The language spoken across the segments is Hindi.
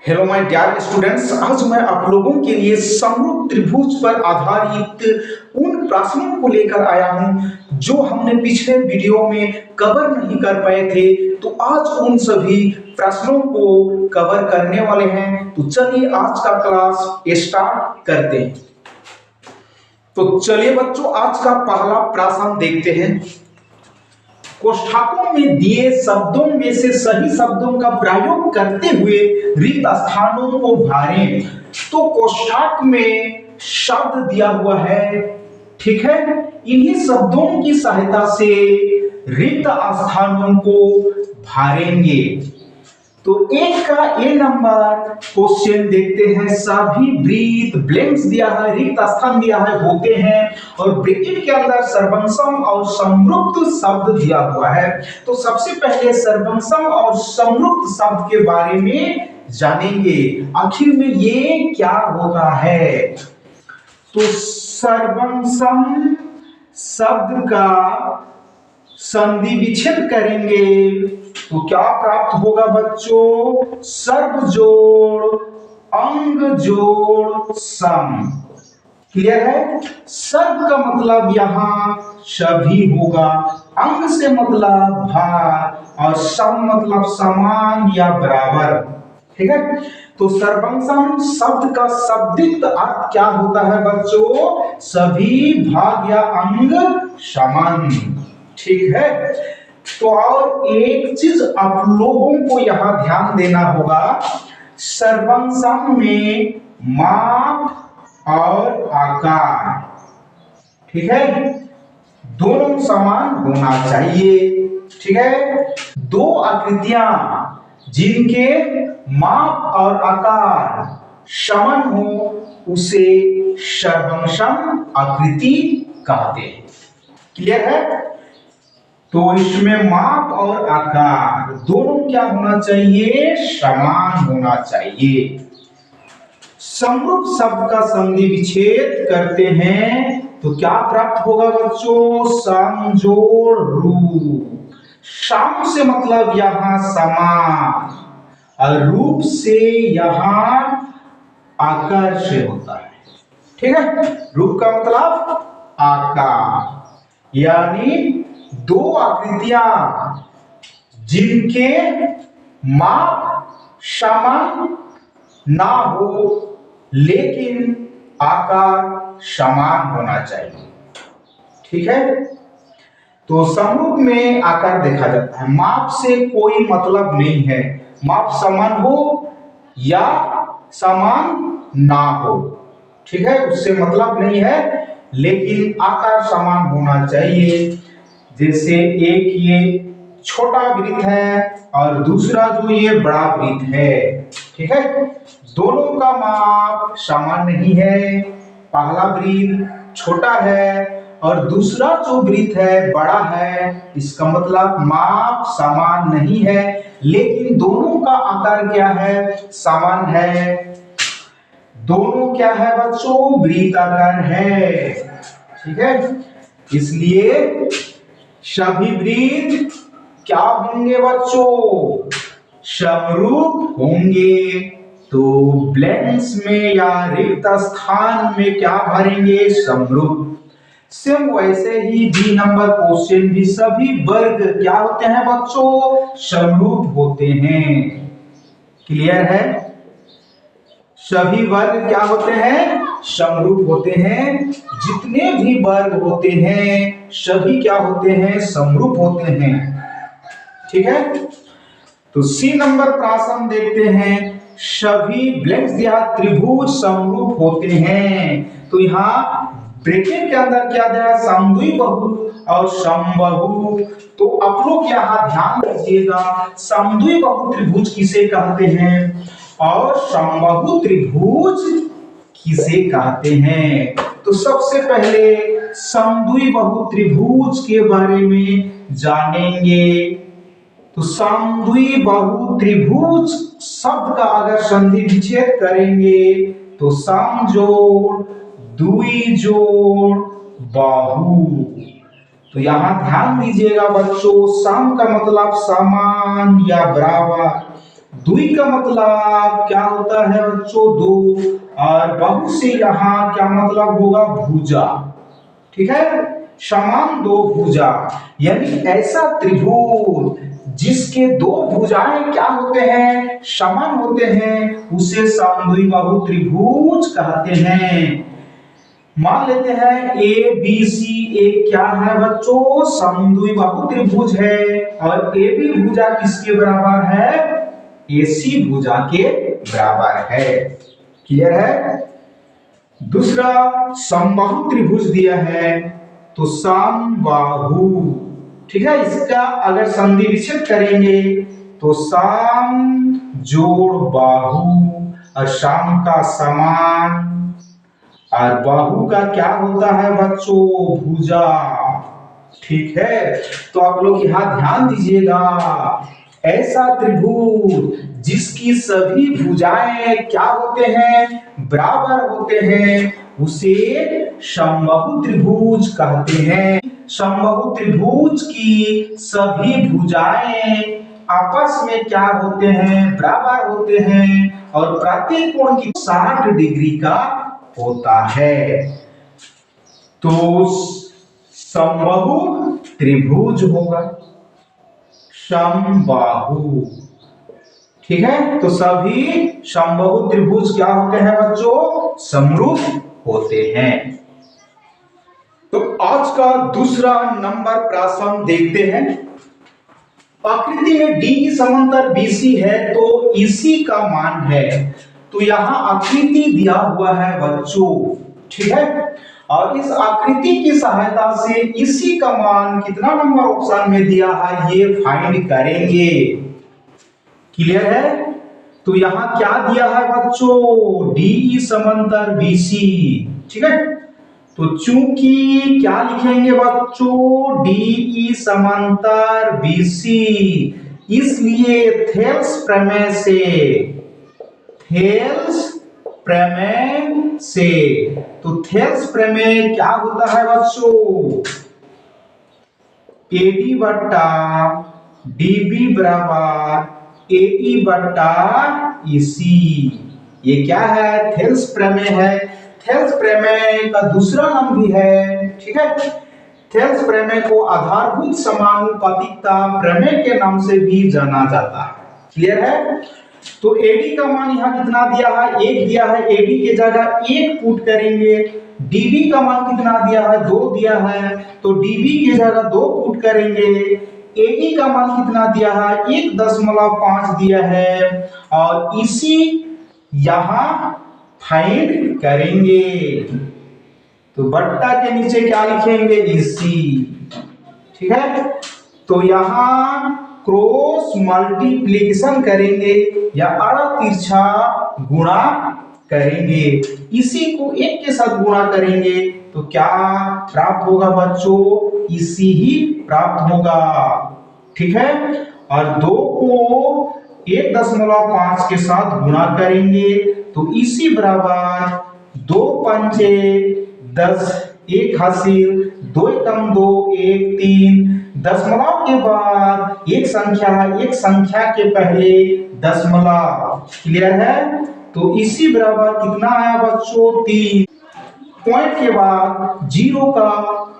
हेलो माय डियर स्टूडेंट्स, आज मैं आप लोगों के लिए समरूप त्रिभुज पर आधारित उन प्रश्नों को लेकर आया हूं जो हमने पिछले वीडियो में कवर नहीं कर पाए थे। तो आज उन सभी प्रश्नों को कवर करने वाले हैं। तो चलिए आज का क्लास स्टार्ट करते हैं। तो चलिए बच्चों, आज का पहला प्रश्न देखते हैं। कोष्ठकों में दिए शब्दों में से सही शब्दों का प्रयोग करते हुए रिक्त स्थानों को भरें। तो कोष्ठक में शब्द दिया हुआ है, ठीक है। इन्हीं शब्दों की सहायता से रिक्त स्थानों को भरेंगे। तो एक का ए नंबर क्वेश्चन देखते हैं। सभी वृत्त ब्लैंक्स दिया है, रिक्त स्थान दिया है, होते हैं और ब्रैकेट के अंदर सर्वनाम और समरूप शब्द दिया हुआ है। तो सबसे पहले सर्वनाम और समरूप शब्द के बारे में जानेंगे, आखिर में ये क्या होता है। तो सर्वनाम शब्द का संधि विच्छेद करेंगे तो क्या प्राप्त होगा बच्चों? सर्व जोड़ अंग जोड़ सम। क्लियर है? सर्व का मतलब यहां सभी होगा, अंग से मतलब भाग और सम मतलब समान या बराबर, ठीक है। तो सर्वनाम शब्द का शाब्दिक अर्थ क्या होता है बच्चों? सभी भाग या अंग समान, ठीक है। तो और एक चीज आप लोगों को यहां ध्यान देना होगा, सर्वनाम में माप और आकार, ठीक है, दोनों समान होना चाहिए, ठीक है। दो आकृतियां जिनके माप और आकार समान हो उसे सर्वनाम आकृति कहते हैं। क्लियर है? तो इसमें माप और आकार दोनों क्या होना चाहिए? समान होना चाहिए। समरूप शब्द का संधि विच्छेद करते हैं तो क्या प्राप्त होगा बच्चों? सम जोड़ रूप। सम से मतलब यहां समान और रूप से यहां आकार से होता है, ठीक है। रूप का मतलब आकार, यानी दो आकृतियां जिनके माप समान ना हो लेकिन आकार समान होना चाहिए, ठीक है। तो समरूप में आकार देखा जाता है, माप से कोई मतलब नहीं है। माप समान हो या समान ना हो, ठीक है, उससे मतलब नहीं है, लेकिन आकार समान होना चाहिए। जैसे एक ये छोटा वृत्त है और दूसरा जो ये बड़ा वृत्त है, ठीक है, दोनों का माप समान नहीं है। पहला वृत्त छोटा है और दूसरा जो वृत्त है बड़ा है, इसका मतलब माप समान नहीं है, लेकिन दोनों का आकार क्या है? समान है। दोनों क्या है बच्चों? वृत्ताकार है, ठीक है। इसलिए सभी वृत्त क्या होंगे बच्चों? समरूप होंगे। तो ब्लैंक्स में या रिक्त स्थान में क्या भरेंगे? समरूप। सेम वैसे ही बी नंबर क्वेश्चन भी सभी वर्ग क्या होते हैं बच्चों? समरूप होते हैं। क्लियर है? सभी वर्ग क्या होते हैं? समरूप होते हैं। जितने भी वर्ग होते हैं सभी क्या होते हैं? समरूप होते हैं, ठीक है। तो सी नंबर प्रश्न देखते हैं। सभी ब्लैंक्स दिया त्रिभुज समरूप होते हैं। तो यहाँ ब्रैकेट के अंदर क्या दिया? समद्विबाहु और समबाहु। तो आप लोग यहाँ ध्यान दीजिएगा, समद्विबाहु त्रिभुज किसे कहते हैं और समबाहु त्रिभुज किसे कहते हैं। तो सबसे पहले समद्विबाहु त्रिभुज के बारे में जानेंगे। तो समद्विबाहु त्रिभुज शब्द का अगर संधि विच्छेद करेंगे तो सम जोड़ द्वि जोड़ बाहु। तो यहां ध्यान दीजिएगा बच्चों, सम का मतलब समान या बराबर, दुई का मतलब क्या होता है बच्चों? दो। और बहु से यहाँ क्या मतलब होगा? भुजा। ठीक है, समान दो भुजा, यानी ऐसा त्रिभुज जिसके दो भुजाएं क्या होते हैं? समान होते हैं, उसे समद्विबाहु त्रिभुज कहते हैं। मान लेते हैं ए बी सी एक क्या है बच्चों? समद्विबाहु त्रिभुज है। और ए बी भुजा किसके बराबर है? AC भुजा के बराबर है। क्लियर है? दूसरा समबाहु त्रिभुज दिया है, तो समबाहु, ठीक है, इसका अगर संधि विच्छेद करेंगे तो सम जोड़ बाहु, और सम का समान, और बाहु का क्या होता है बच्चों? भुजा। ठीक है, तो आप लोग यहां ध्यान दीजिएगा, ऐसा त्रिभुज जिसकी सभी भुजाएं क्या होते हैं? बराबर होते हैं, उसे समबाहु त्रिभुज कहते हैं। समबाहु त्रिभुज की सभी भुजाएं आपस में क्या होते हैं? बराबर होते हैं, और प्रत्येक कोण की 60 डिग्री का होता है। तो समबाहु त्रिभुज होगा समबाहु। ठीक है, तो सभी समबाहु त्रिभुज क्या होते हैं बच्चों? समरूप होते हैं। तो आज का दूसरा नंबर प्रश्न देखते हैं। आकृति में डी समांतर बीसी है, तो इसी का मान है। तो यहां आकृति दिया हुआ है बच्चों, ठीक है, और इस आकृति की सहायता से इसी का मान कितना नंबर ऑप्शन में दिया है ये फाइंड करेंगे। क्लियर है? तो यहां क्या दिया है बच्चों? डीई समांतर बीसी। ठीक है, तो चूंकि क्या लिखेंगे बच्चों? डीई समांतर बीसी, इसलिए थेल्स प्रमेय से, थेल्स प्रमेय से, तो थेल्स प्रमेय क्या होता है बच्चों? एडी बट्टा डीबी बराबर एई बट्टा ईसी। ये क्या है? थेल्स प्रमेय है। थेल्स प्रमेय का दूसरा नाम भी है, ठीक है, थेल्स प्रमेय को आधारभूत समानुपातिकता प्रमेय के नाम से भी जाना जाता है। क्लियर है? तो एडी का मान यहाँ कितना दिया है? 1 दिया है, एडी के जगह 1 पुट करेंगे। डीबी का मान कितना दिया है? 2 दिया है, तो डीबी की जगह 2 पुट करेंगे। एई का मान कितना दिया है? 1.5 दिया है, और इसी यहां फाइंड करेंगे। तो बट्टा के नीचे क्या लिखेंगे? इसी। ठीक है, तो यहां क्रॉस मल्टीप्लिकेशन करेंगे या आड़ा तिरछा गुणा करेंगे। इसी को 1 के साथ गुणा करेंगे तो क्या प्राप्त होगा बच्चों? इसी ही प्राप्त होगा। ठीक है, और 2 को 1.5 के साथ गुणा करेंगे तो इसी बराबर 2 पंचे 10, 1 हासिल, 2 एकम 2, 1 3, दशमलव के बाद एक संख्या है, एक संख्या के पहले दशमलव। क्लियर है? तो इसी बराबर कितना आया बच्चों? 3। पॉइंट के बाद 0 का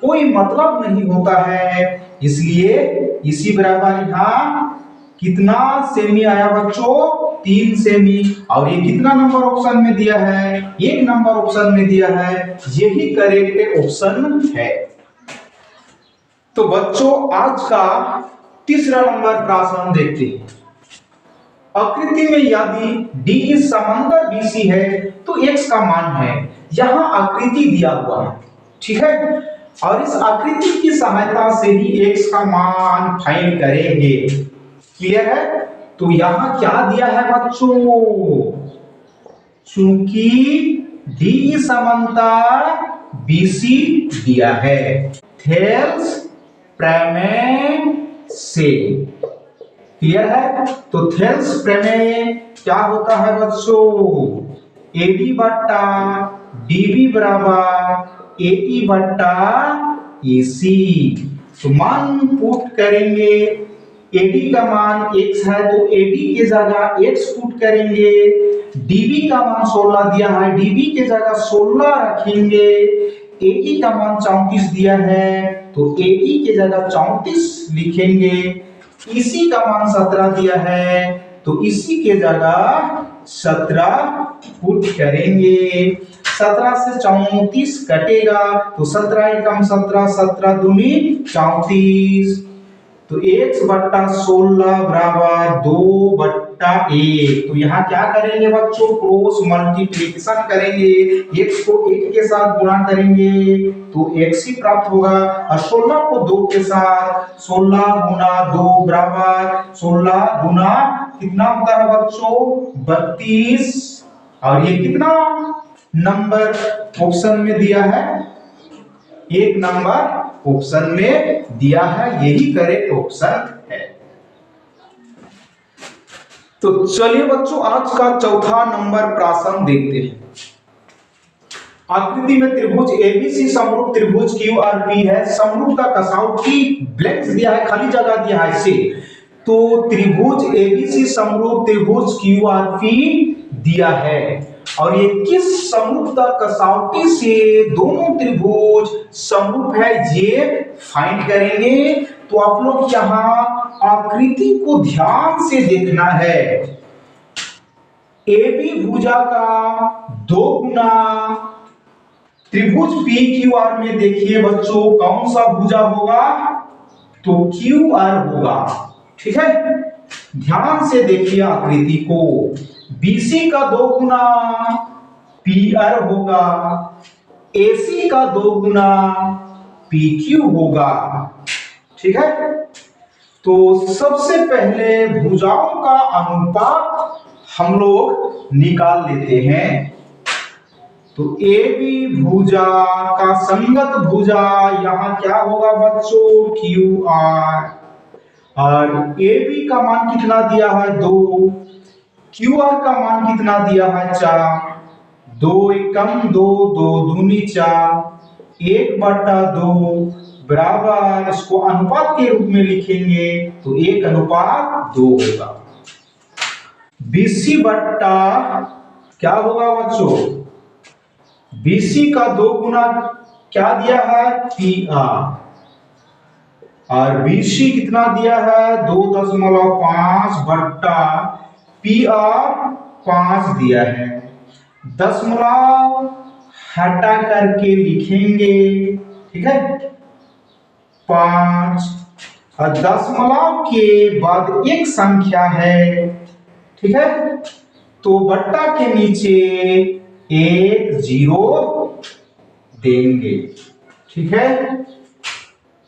कोई मतलब नहीं होता है, इसलिए इसी बराबर यहाँ कितना सेमी आया बच्चों? 3 सेमी। और ये कितना नंबर ऑप्शन में दिया है? 1 नंबर ऑप्शन में दिया है। यही करेक्ट ऑप्शन है। तो बच्चों आज का तीसरा नंबर प्रश्न देखते हैं। आकृति में यदि डी समांतर बीसी है तो x का मान है। यहां आकृति दिया हुआ है, ठीक है, और इस आकृति की सहायता से ही x का मान फाइंड करेंगे। क्लियर है? तो यहां क्या दिया है बच्चों? चूंकि डी समांतर बीसी दिया है, थेल्स प्रमेय से। क्लियर है? तो थेल्स प्रमेय क्या होता है बच्चों? एडी बट्टा डीबी बराबर एई बट्टा एसी। तो मान पुट करेंगे AD का मान x है तो AD के जगह x पुट करेंगे। DB का मान 16 दिया है, DB के जगह 16 रखेंगे। AE का मान 34 दिया है तो AE के जगह 34 लिखेंगे। EC का मान 17 दिया है तो EC के जगह 17 पुट करेंगे। 17 से 34 कटेगा तो 17 एकम 17, 17 दूनी 34, तो x बट्टा 16 बराबर 2/1। तो यहाँ क्या करेंगे बच्चों, क्रॉस मल्टीप्लिकेशन करेंगे, x को 1 के साथ गुणा करेंगे तो x ही प्राप्त होगा, और 16 को 2 के साथ 16 गुना 2 बराबर 16 गुना कितना होता है बच्चों 32। और ये कितना नंबर ऑप्शन में दिया है, 1 नंबर ऑप्शन में दिया है, यही करेक्ट ऑप्शन है। तो चलिए बच्चों आज का चौथा नंबर प्रश्न देखते हैं। आकृति में त्रिभुज एबीसी समरूप त्रिभुज क्यूआरपी है, समरूपता कसौटी ब्लैंक्स दिया है, खाली जगह दिया है इसे। तो त्रिभुज एबीसी समरूप त्रिभुज क्यूआरपी दिया है और ये किस समरूपता कसौटी से दोनों त्रिभुज समरूप है ये फाइंड करेंगे। तो आप लोग यहां आकृति को ध्यान से देखना है। AB भुजा का 2 गुना त्रिभुज PQR में देखिए बच्चों कौन सा भुजा होगा, तो QR होगा, ठीक है। ध्यान से देखिए आकृति को, BC का 2 गुना PR होगा, AC का 2 गुना PQ होगा, ठीक है। तो सबसे पहले भुजाओं का अनुपात हम लोग निकाल लेते हैं। तो AB भुजा का संगत भुजा यहां क्या होगा बच्चों QR, और AB का मान कितना दिया है 2, QR का मान कितना दिया है 4, 2 एकम 2, 2 दूनी 4, 1/2 बराबर, इसको अनुपात के रूप में लिखेंगे तो 1/2 होगा। BC बट्टा क्या होगा बच्चों, BC का 2 गुना क्या दिया है PR, और BC कितना दिया है 2.5 बट्टा PR 5 दिया है। दशमलव हटा करके लिखेंगे, ठीक है 5, और दशमलव के बाद एक संख्या है, ठीक है, तो बट्टा के नीचे 1 0 देंगे, ठीक है।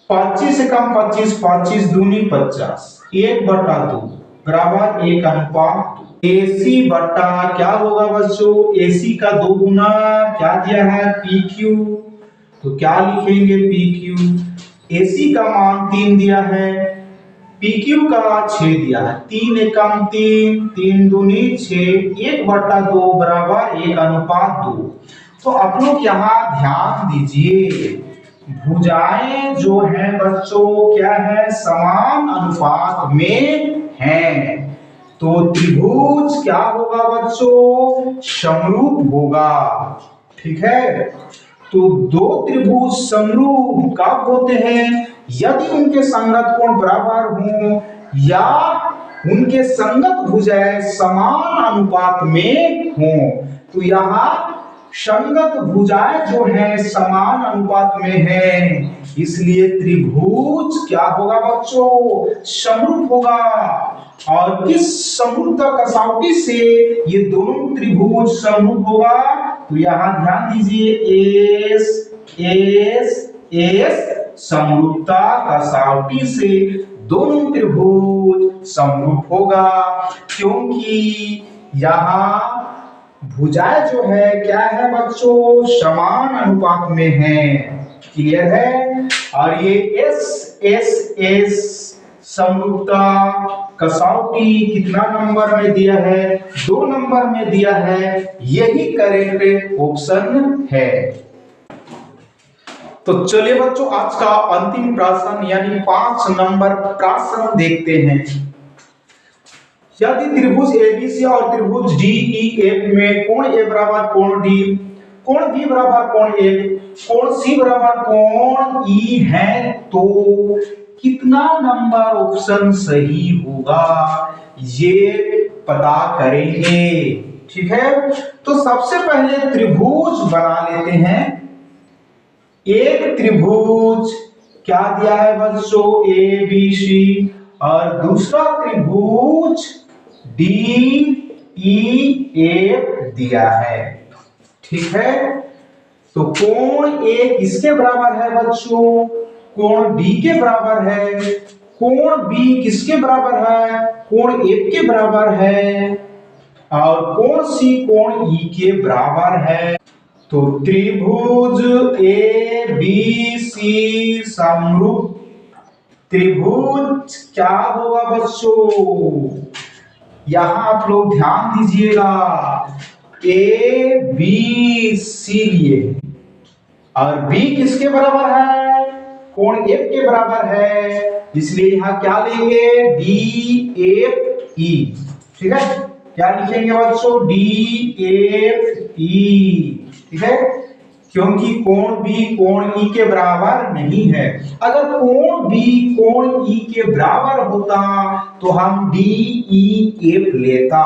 25 से कम 25, 25 दूनी 50, 1/2 बराबर 1/2। AC बट्टा क्या होगा बच्चों, AC का 2 गुना क्या दिया है PQ, तो क्या लिखेंगे PQ। AC का मान 3 दिया है, PQ का 6 दिया है, 3 एकम 3, 3 दूनी 6, 1/2 बराबर 1/2। तो आप लोग यहाँ ध्यान दीजिए, भुजाएं जो हैं बच्चों क्या है समान अनुपात में हैं, तो त्रिभुज क्या होगा बच्चों समरूप होगा, ठीक है। तो 2 त्रिभुज समरूप कब होते हैं, यदि उनके संगत कोण बराबर हों या उनके संगत भुजाएं समान अनुपात में हों। तो यहाँ संगत भुजाएं जो है समान अनुपात में है, इसलिए त्रिभुज क्या होगा बच्चों समरूप होगा। और किस समरूपता कसौटी से ये दोनों त्रिभुज समरूप होगा, तो यहां ध्यान दीजिए एस समरूपता कसौटी से दोनों त्रिभुज समरूप होगा, क्योंकि यहां भुजाएं जो है क्या है बच्चों समान अनुपात में है, क्लियर है। और ये एस समरूपता कसौटी कितना नंबर में दिया है, 2 नंबर में दिया है, यही करेक्ट ऑप्शन है। तो चलिए बच्चों, आज का अंतिम प्रश्न यानी 5 नंबर प्रश्न देखते हैं। यदि त्रिभुज एबीसी और त्रिभुज डीईएफ में कोण ए बराबर कोण डी, कोण बी बराबर कोण एफ, कोण सी बराबर कोण ई है, तो कितना नंबर ऑप्शन सही होगा ये पता करेंगे। ठीक है, तो सबसे पहले त्रिभुज बना लेते हैं। एक त्रिभुज क्या दिया है बच्चों, ए बी सी, और दूसरा त्रिभुज डी ई एफ दिया है। ठीक है, तो कोण ए किसके बराबर है बच्चों, कोण डी के बराबर है। कोण बी किसके बराबर है, कोण एफ के बराबर है। और कोण सी कोण ई के बराबर है। तो त्रिभुज ए बी सी समरूप त्रिभुज क्या होगा बच्चों, यहां आप लोग ध्यान दीजिएगा, ए बी सी लिए और बी किसके बराबर है, कोण एफ के बराबर है, इसलिए यहां क्या लेंगे, डी एफ ई। ठीक है, क्या लिखेंगे बच्चों, डी एफ ई। ठीक है, क्योंकि कोण बी कोण ई के बराबर नहीं है। अगर कोण बी कोण ई के बराबर होता तो हम डी ई एफ लेता।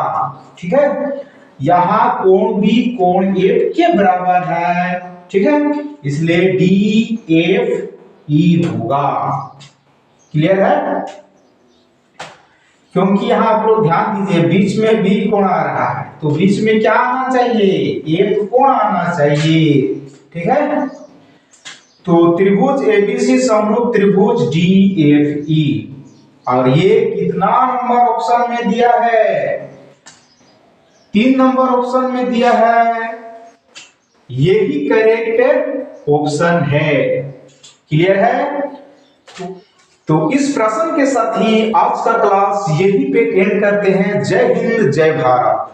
ठीक है, यहां कोण बी कोण एफ के बराबर है। ठीक है, इसलिए डी एफ ई होगा। क्लियर है, क्योंकि यहां आप लोग ध्यान दीजिए, बीच में बी कोण आ रहा है, तो बीच में क्या आना चाहिए, एफ कोण आना चाहिए। ठीक है, तो त्रिभुज एबीसी समरूप त्रिभुज डीएफई, और ये कितना नंबर ऑप्शन में दिया है, 3 नंबर ऑप्शन में दिया है, यही करेक्ट ऑप्शन है। क्लियर है, तो इस प्रश्न के साथ ही आज का क्लास यहीं पे एंड करते हैं। जय हिंद, जय भारत।